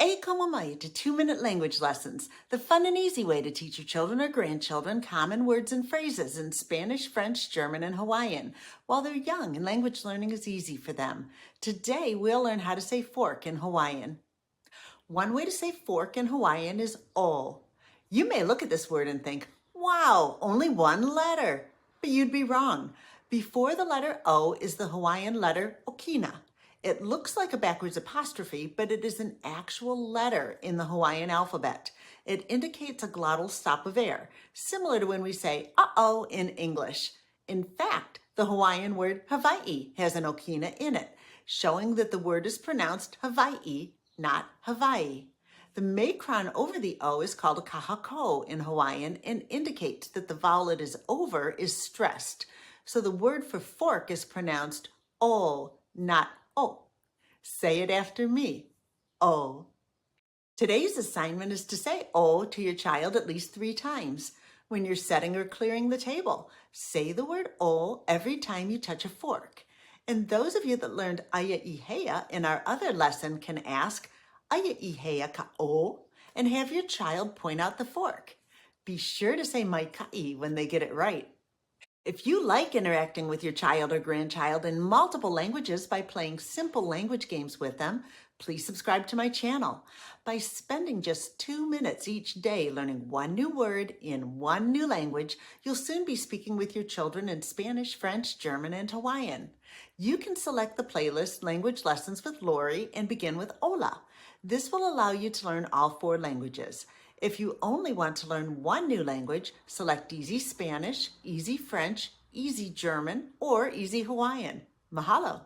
E como mai to 2-minute language lessons, the fun and easy way to teach your children or grandchildren common words and phrases in Spanish, French, German, and Hawaiian while they're young and language learning is easy for them. Today, we'll learn how to say fork in Hawaiian. One way to say fork in Hawaiian is o. You may look at this word and think, wow, only one letter. But you'd be wrong. Before the letter O is the Hawaiian letter okina. It looks like a backwards apostrophe, but it is an actual letter in the Hawaiian alphabet. It indicates a glottal stop of air, similar to when we say uh-oh in English. In fact, the Hawaiian word Hawaii has an okina in it, showing that the word is pronounced Hawaii, not Hawaii. The macron over the O is called a kahako in Hawaiian and indicates that the vowel it is over is stressed. So the word for fork is pronounced O, not O. Say it after me, O. Today's assignment is to say O to your child at least 3 times. When you're setting or clearing the table, say the word O every time you touch a fork. And those of you that learned aya ihea in our other lesson can ask, aya ihea ka O, and have your child point out the fork. Be sure to say mai kai when they get it right. If you like interacting with your child or grandchild in multiple languages by playing simple language games with them, please subscribe to my channel. By spending just 2 minutes each day learning one new word in one new language, you'll soon be speaking with your children in Spanish, French, German, and Hawaiian. You can select the playlist Language Lessons with Lori and begin with Hola. This will allow you to learn all 4 languages. If you only want to learn one new language, select Easy Spanish, Easy French, Easy German, or Easy Hawaiian. Mahalo!